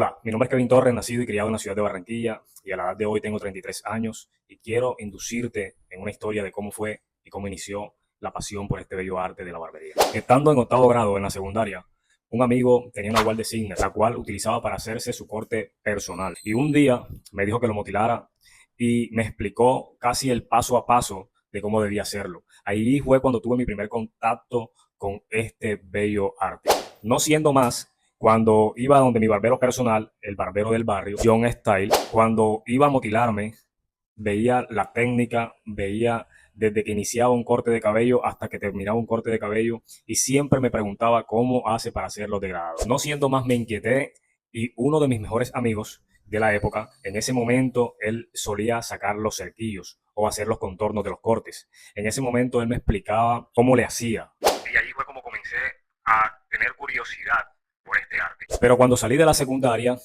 Hola, mi nombre es Kevin Torres, nacido y criado en la ciudad de Barranquilla y a la edad de hoy tengo 33 años y quiero inducirte en una historia de cómo fue y cómo inició la pasión por este bello arte de la barbería. Estando en octavo grado en la secundaria, un amigo tenía una Walde Signer, la cual utilizaba para hacerse su corte personal. Y un día me dijo que lo motilara y me explicó casi el paso a paso de cómo debía hacerlo. Ahí fue cuando tuve mi primer contacto con este bello arte. No siendo más, cuando iba donde mi barbero personal, el barbero del barrio, John Style, cuando iba a motilarme, veía la técnica, veía desde que iniciaba un corte de cabello hasta que terminaba un corte de cabello y siempre me preguntaba cómo hace para hacer los degradados. No siendo más, me inquieté y uno de mis mejores amigos de la época, en ese momento él solía sacar los cerquillos o hacer los contornos de los cortes. En ese momento él me explicaba cómo le hacía. Y ahí fue como comencé a tener curiosidad por este arte. Pero cuando salí de la secundaria,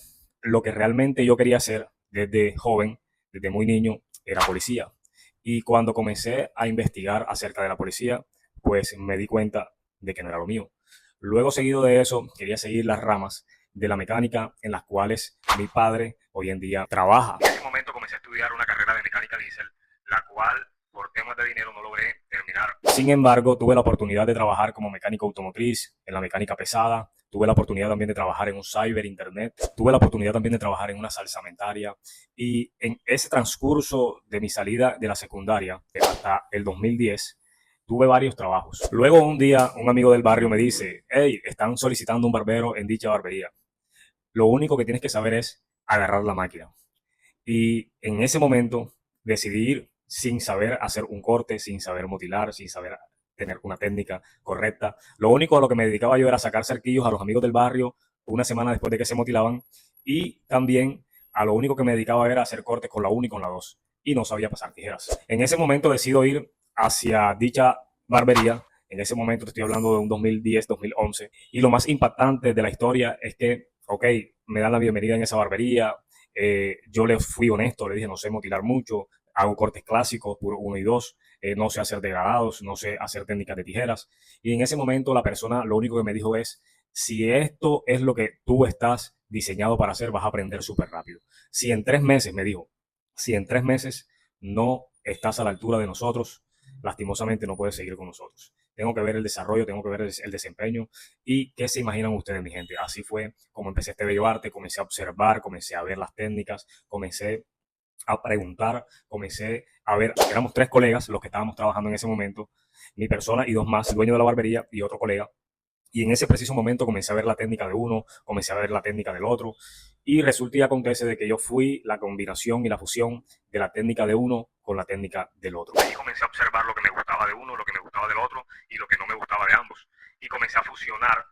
lo que realmente yo quería hacer desde joven, desde muy niño, era policía. Y cuando comencé a investigar acerca de la policía, pues me di cuenta de que no era lo mío. Luego, seguido de eso, quería seguir las ramas de la mecánica en las cuales mi padre hoy en día trabaja. En ese momento comencé a estudiar una carrera de mecánica diésel, la cual por temas de dinero no logré terminar. Sin embargo, tuve la oportunidad de trabajar como mecánico automotriz en la mecánica pesada. Tuve la oportunidad también de trabajar en un cyber internet. Tuve la oportunidad también de trabajar en una salsamentaria. Y en ese transcurso de mi salida de la secundaria hasta el 2010, tuve varios trabajos. Luego un día un amigo del barrio me dice, hey, están solicitando un barbero en dicha barbería. Lo único que tienes que saber es agarrar la máquina. Y en ese momento decidí ir sin saber hacer un corte, sin saber motilar, sin saber tener una técnica correcta. Lo único a lo que me dedicaba yo era sacar cerquillos a los amigos del barrio una semana después de que se motilaban y también a lo único que me dedicaba era hacer cortes con la 1 y con la 2 y no sabía pasar tijeras. En ese momento decido ir hacia dicha barbería. En ese momento te estoy hablando de un 2010, 2011. Y lo más impactante de la historia es que, ok, me dan la bienvenida en esa barbería, yo le fui honesto, le dije, no sé motilar mucho, hago cortes clásicos, puro 1 y 2, no sé hacer degradados, no sé hacer técnicas de tijeras. Y en ese momento la persona lo único que me dijo es, si esto es lo que tú estás diseñado para hacer, vas a aprender súper rápido. Si en 3 meses, me dijo, si en 3 meses no estás a la altura de nosotros, lastimosamente no puedes seguir con nosotros. Tengo que ver el desarrollo, tengo que ver el desempeño y qué se imaginan ustedes, mi gente. Así fue como empecé este bello arte, comencé a observar, comencé a ver las técnicas, comencé a preguntar, comencé a ver, éramos 3 colegas los que estábamos trabajando en ese momento, mi persona y 2 más, el dueño de la barbería y otro colega. Y en ese preciso momento comencé a ver la técnica de uno, comencé a ver la técnica del otro. Y resulta y acontece de que yo fui la combinación y la fusión de la técnica de uno con la técnica del otro. Ahí comencé a observar lo que me gustaba de uno, lo que me gustaba del otro y lo que no me gustaba de ambos. Y comencé a fusionar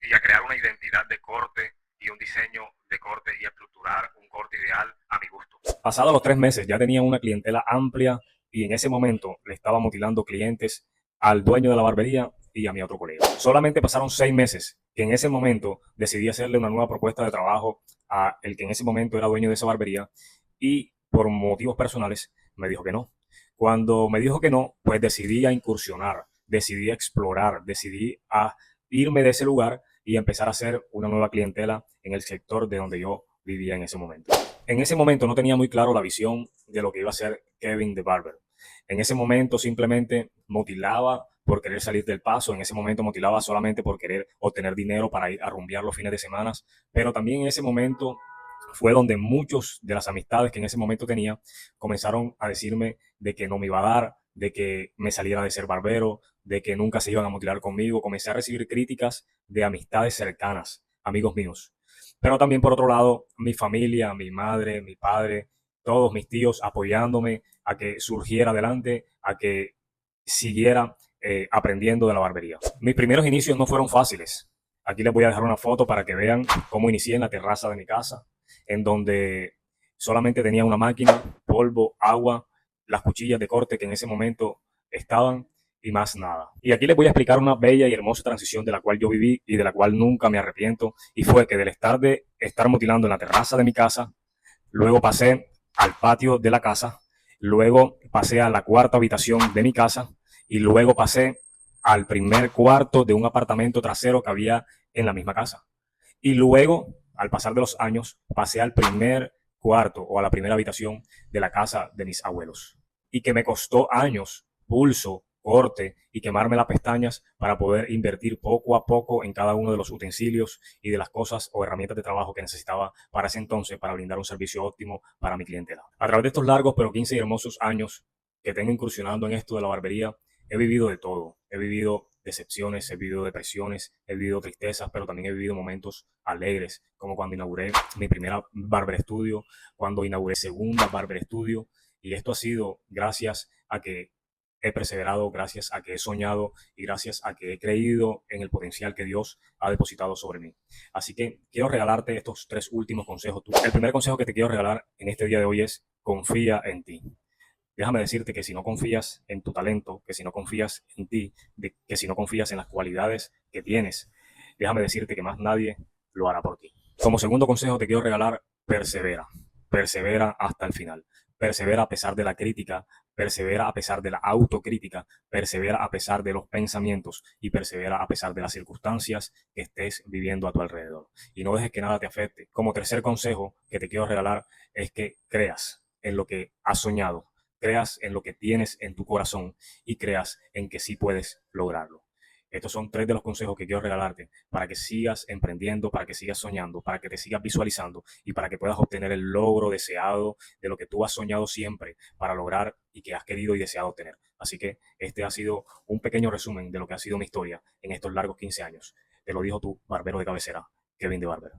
y a crear una identidad de corte y un diseño de corte y a estructurar un corte ideal a mi gusto. Pasados los 3 meses ya tenía una clientela amplia y en ese momento le estaba motilando clientes al dueño de la barbería y a mi otro colega. Solamente pasaron 6 meses que en ese momento decidí hacerle una nueva propuesta de trabajo a el que en ese momento era dueño de esa barbería y por motivos personales me dijo que no. Cuando me dijo que no, pues decidí a incursionar, decidí a explorar, decidí a irme de ese lugar y empezar a hacer una nueva clientela en el sector de donde yo vivía en ese momento. En ese momento no tenía muy claro la visión de lo que iba a ser Kevin the Barber. En ese momento simplemente motilaba por querer salir del paso, en ese momento motilaba solamente por querer obtener dinero para ir a rumbear los fines de semana, pero también en ese momento fue donde muchos de las amistades que en ese momento tenía comenzaron a decirme de que no me iba a dar, de que me saliera de ser barbero, de que nunca se iban a motilar conmigo. Comencé a recibir críticas de amistades cercanas, amigos míos. Pero también por otro lado, mi familia, mi madre, mi padre, todos mis tíos apoyándome a que surgiera adelante, a que siguiera aprendiendo de la barbería. Mis primeros inicios no fueron fáciles. Aquí les voy a dejar una foto para que vean cómo inicié en la terraza de mi casa, en donde solamente tenía una máquina, polvo, agua, las cuchillas de corte que en ese momento estaban y más nada. Y aquí les voy a explicar una bella y hermosa transición de la cual yo viví y de la cual nunca me arrepiento. Y fue que del estar motilando en la terraza de mi casa, luego pasé al patio de la casa, luego pasé a la cuarta habitación de mi casa y luego pasé al primer cuarto de un apartamento trasero que había en la misma casa. Y luego al pasar de los años, pasé al primer cuarto o a la primera habitación de la casa de mis abuelos. Y que me costó años, pulso, corte y quemarme las pestañas para poder invertir poco a poco en cada uno de los utensilios y de las cosas o herramientas de trabajo que necesitaba para ese entonces para brindar un servicio óptimo para mi clientela. A través de estos largos pero 15 y hermosos años que tengo incursionando en esto de la barbería, he vivido de todo. He vivido decepciones, he vivido depresiones, he vivido tristezas, pero también he vivido momentos alegres, como cuando inauguré mi primera Barber Studio, cuando inauguré segunda Barber Studio, y esto ha sido gracias a que he perseverado, gracias a que he soñado y gracias a que he creído en el potencial que Dios ha depositado sobre mí. Así que quiero regalarte estos 3 últimos consejos. El primer consejo que te quiero regalar en este día de hoy es: confía en ti. Déjame decirte que si no confías en tu talento, que si no confías en ti, que si no confías en las cualidades que tienes, déjame decirte que más nadie lo hará por ti. Como segundo consejo te quiero regalar: persevera. Persevera hasta el final. Persevera a pesar de la crítica, persevera a pesar de la autocrítica, persevera a pesar de los pensamientos y persevera a pesar de las circunstancias que estés viviendo a tu alrededor. Y no dejes que nada te afecte. Como tercer consejo que te quiero regalar es que creas en lo que has soñado, creas en lo que tienes en tu corazón y creas en que sí puedes lograrlo. Estos son 3 de los consejos que quiero regalarte para que sigas emprendiendo, para que sigas soñando, para que te sigas visualizando y para que puedas obtener el logro deseado de lo que tú has soñado siempre para lograr y que has querido y deseado obtener. Así que este ha sido un pequeño resumen de lo que ha sido mi historia en estos largos 15 años. Te lo dijo tu barbero de cabecera, Kevin de Barber.